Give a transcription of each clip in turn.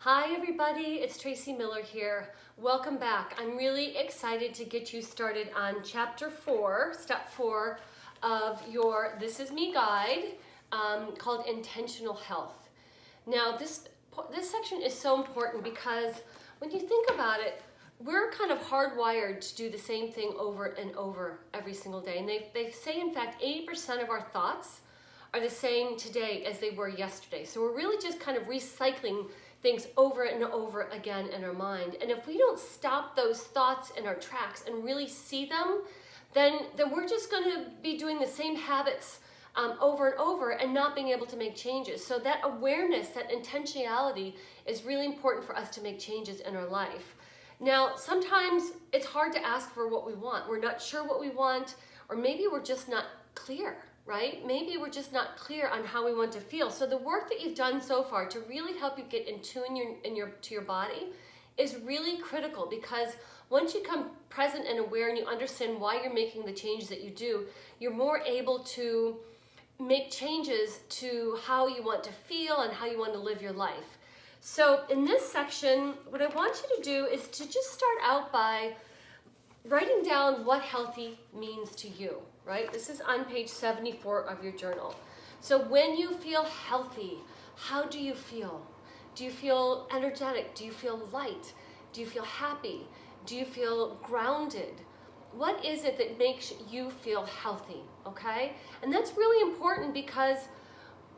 Hi everybody, it's Tracy Miller here. Welcome back. I'm really excited to get you started on chapter 4, step 4 of your This Is Me guide called Intentional Health. Now this section is so important because when you think about it, we're kind of hardwired to do the same thing over and over every single day. And they say in fact 80% of our thoughts are the same today as they were yesterday. So we're really just kind of recycling things over and over again in our mind. And if we don't stop those thoughts in our tracks and really see them, then we're just going to be doing the same habits over and over and not being able to make changes. So that awareness, that intentionality is really important for us to make changes in our life. Now, sometimes it's hard to ask for what we want. We're not sure what we want, or maybe we're just not clear, right? Maybe we're just not clear on how we want to feel. So the work that you've done so far to really help you get in tune to your body is really critical, because once you become present and aware and you understand why you're making the changes that you do, you're more able to make changes to how you want to feel and how you want to live your life. So in this section, what I want you to do is to just start out by writing down what healthy means to you, right? This is on page 74 of your journal. So when you feel healthy, how do you feel? Do you feel energetic? Do you feel light? Do you feel happy? Do you feel grounded? What is it that makes you feel healthy, okay? And that's really important because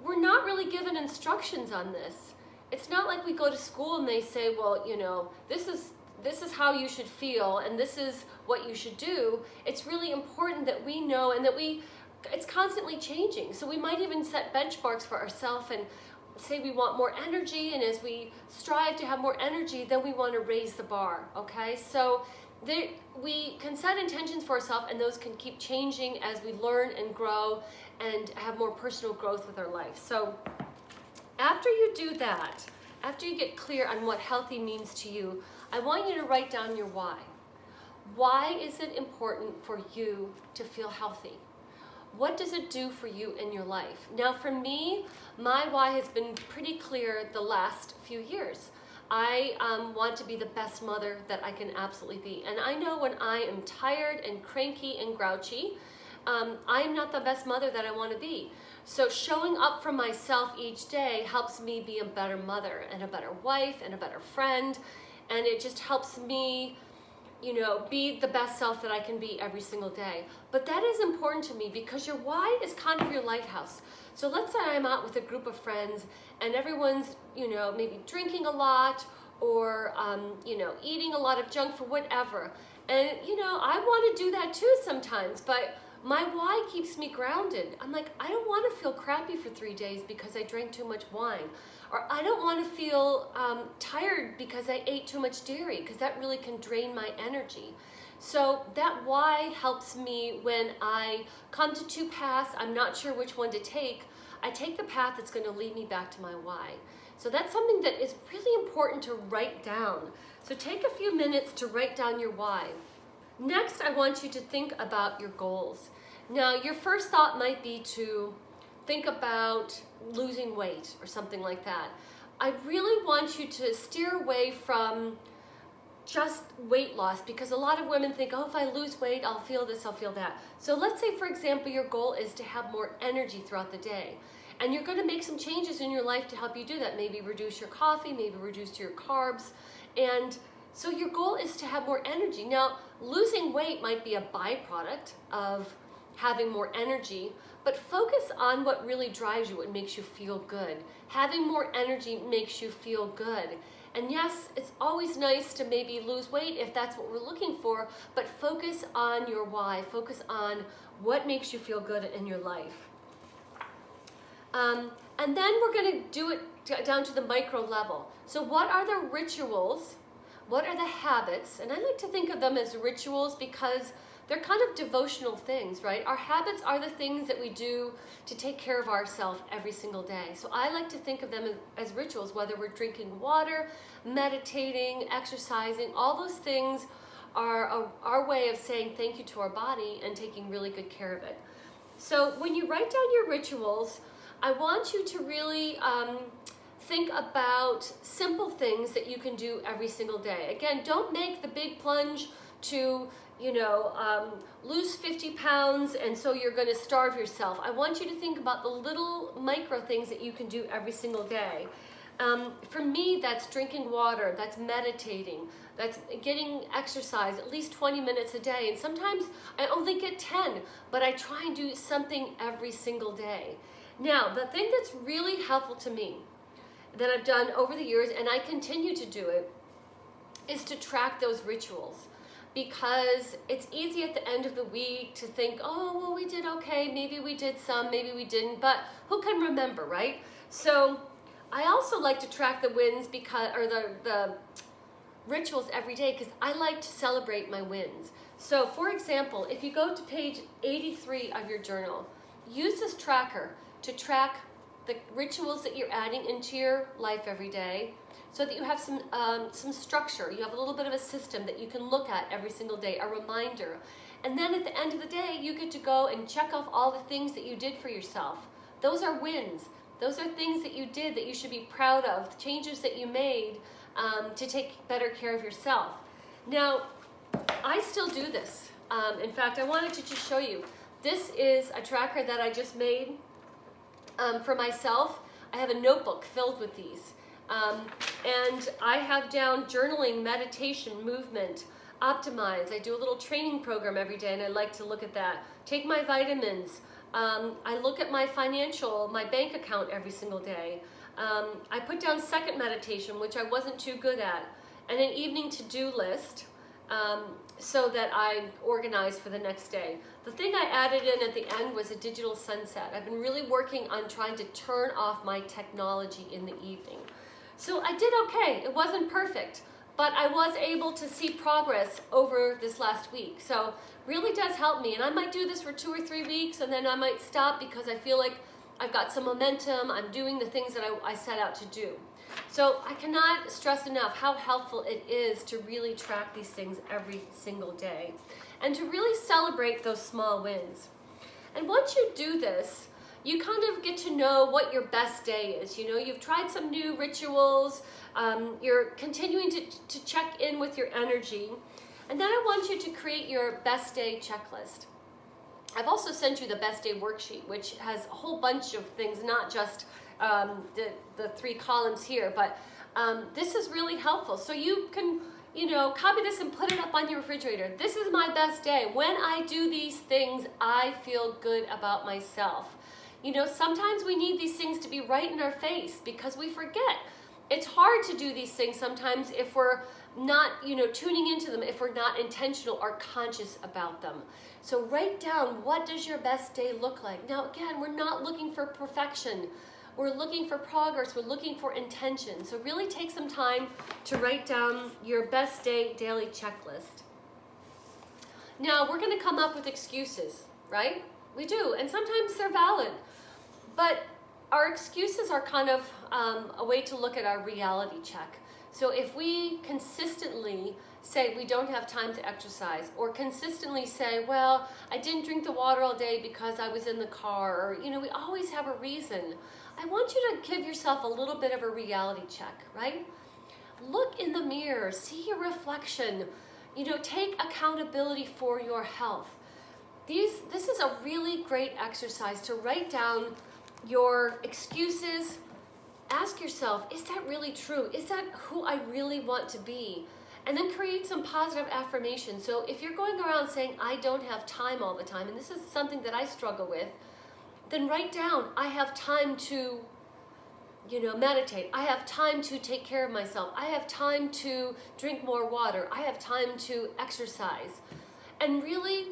we're not really given instructions on this. It's not like we go to school and they say, well, you know, this is how you should feel and this is what you should do. It's really important that we know and that it's constantly changing. So we might even set benchmarks for ourselves and say we want more energy, and as we strive to have more energy, then we want to raise the bar, okay? So we can set intentions for ourselves, and those can keep changing as we learn and grow and have more personal growth with our life. So after you do that, after you get clear on what healthy means to you, I want you to write down your why. Why is it important for you to feel healthy? What does it do for you in your life? Now for me, my why has been pretty clear the last few years. I want to be the best mother that I can absolutely be. And I know when I am tired and cranky and grouchy, I am not the best mother that I want to be. So showing up for myself each day helps me be a better mother and a better wife and a better friend. And it just helps me, you know, be the best self that I can be every single day. But that is important to me because your why is kind of your lighthouse. So let's say I'm out with a group of friends and everyone's, you know, maybe drinking a lot or, you know, eating a lot of junk food, whatever. And, you know, I want to do that too sometimes, but my why keeps me grounded. I'm like, I don't want to feel crappy for 3 days because I drank too much wine. Or I don't want to feel tired because I ate too much dairy, because that really can drain my energy. So that why helps me when I come to two paths, I'm not sure which one to take. I take the path that's going to lead me back to my why. So that's something that is really important to write down. So take a few minutes to write down your why. Next, I want you to think about your goals. Now, your first thought might be to think about losing weight or something like that. I really want you to steer away from just weight loss, because a lot of women think, oh, if I lose weight, I'll feel this, I'll feel that. So let's say, for example, your goal is to have more energy throughout the day. And you're going to make some changes in your life to help you do that. Maybe reduce your coffee, maybe reduce your carbs. And so your goal is to have more energy. Now, losing weight might be a byproduct of having more energy, but focus on what really drives you, what makes you feel good. Having more energy makes you feel good. And yes, it's always nice to maybe lose weight if that's what we're looking for, but focus on your why. Focus on what makes you feel good in your life. And then we're going to do it down to the micro level. So what are the rituals? What are the habits? And I like to think of them as rituals because they're kind of devotional things, right? Our habits are the things that we do to take care of ourselves every single day. So I like to think of them as rituals, whether we're drinking water, meditating, exercising. All those things are our way of saying thank you to our body and taking really good care of it. So when you write down your rituals, I want you to really think about simple things that you can do every single day. Again, don't make the big plunge to, lose 50 pounds and so you're going to starve yourself. I want you to think about the little micro things that you can do every single day. For me, that's drinking water, that's meditating, that's getting exercise at least 20 minutes a day. And sometimes I only get 10, but I try and do something every single day. Now, the thing that's really helpful to me that I've done over the years, and I continue to do it, is to track those rituals. Because it's easy at the end of the week to think, oh, well, we did okay, maybe we did some, maybe we didn't, but who can remember, right? So I also like to track the wins or the rituals every day, because I like to celebrate my wins. So for example, if you go to page 83 of your journal, use this tracker to track the rituals that you're adding into your life every day, so that you have some structure. You have a little bit of a system that you can look at every single day, a reminder. And then at the end of the day, you get to go and check off all the things that you did for yourself. Those are wins. Those are things that you did that you should be proud of, changes that you made to take better care of yourself. Now, I still do this. In fact, I wanted to just show you. This is a tracker that I just made for myself. I have a notebook filled with these. And I have down journaling, meditation, movement, optimize. I do a little training program every day, and I like to look at that. Take my vitamins. I look at my bank account every single day. I put down second meditation, which I wasn't too good at, and an evening to-do list so that I organize for the next day. The thing I added in at the end was a digital sunset. I've been really working on trying to turn off my technology in the evening. So I did okay. It wasn't perfect, but I was able to see progress over this last week. So really does help me. And I might do this for 2 or 3 weeks, and then I might stop because I feel like I've got some momentum. I'm doing the things that I set out to do. So I cannot stress enough how helpful it is to really track these things every single day and to really celebrate those small wins. And once you do this, you kind of get to know what your best day is. You've tried some new rituals, you're continuing to check in with your energy, and then I want you to create your best day checklist. I've also sent you the best day worksheet, which has a whole bunch of things, not just the 3 columns here, but this is really helpful. So you can, copy this and put it up on your refrigerator. This is my best day. When I do these things, I feel good about myself. Sometimes we need these things to be right in our face because we forget. It's hard to do these things sometimes if we're not, tuning into them, if we're not intentional or conscious about them. So write down, what does your best day look like? Now, again, we're not looking for perfection. We're looking for progress. We're looking for intention. So really take some time to write down your best day daily checklist. Now, we're going to come up with excuses, right? We do, and sometimes they're valid. But our excuses are kind of a way to look at our reality check. So if we consistently say we don't have time to exercise, or consistently say, well, I didn't drink the water all day because I was in the car, or, we always have a reason. I want you to give yourself a little bit of a reality check, right? Look in the mirror, see your reflection, take accountability for your health. This is a really great exercise to write down your excuses. Ask yourself, is that really true? Is that who I really want to be? And then create some positive affirmations. So if you're going around saying, I don't have time all the time, and this is something that I struggle with, then write down, I have time to, meditate. I have time to take care of myself. I have time to drink more water. I have time to exercise. And really,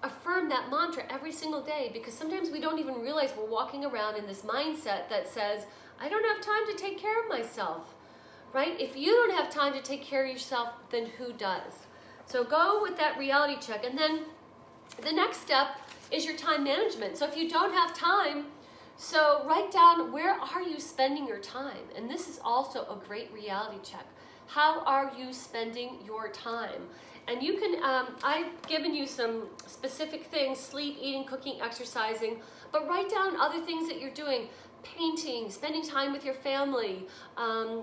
affirm that mantra every single day, because sometimes we don't even realize we're walking around in this mindset that says, I don't have time to take care of myself, right? If you don't have time to take care of yourself, then who does? So go with that reality check. And then the next step is your time management. So if you don't have time, so write down, where are you spending your time? And this is also a great reality check. How are you spending your time? And you can, I've given you some specific things, sleep, eating, cooking, exercising, but write down other things that you're doing. painting, spending time with your family,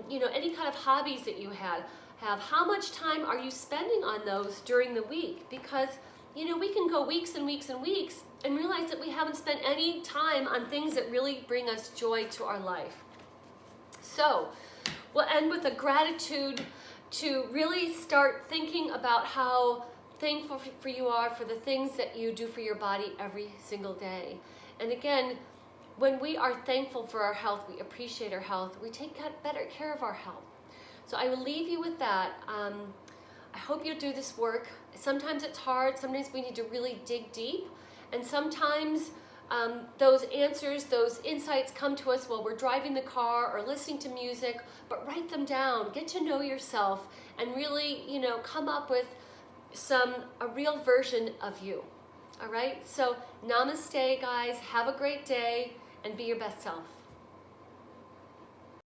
you know, any kind of hobbies that you have. How much time are you spending on those during the week? Because, you know, we can go weeks and weeks and weeks and realize that we haven't spent any time on things that really bring us joy to our life. So we'll end with a gratitude to really start thinking about how thankful for you are for the things that you do for your body every single day. And again, when we are thankful for our health, we appreciate our health, we take better care of our health. So I will leave you with that. I hope you'll do this work. Sometimes it's hard, sometimes we need to really dig deep, and sometimes those answers, those insights come to us while we're driving the car or listening to music, but write them down, get to know yourself, and really, you know, come up with a real version of you. All right, so namaste, guys. Have a great day and be your best self.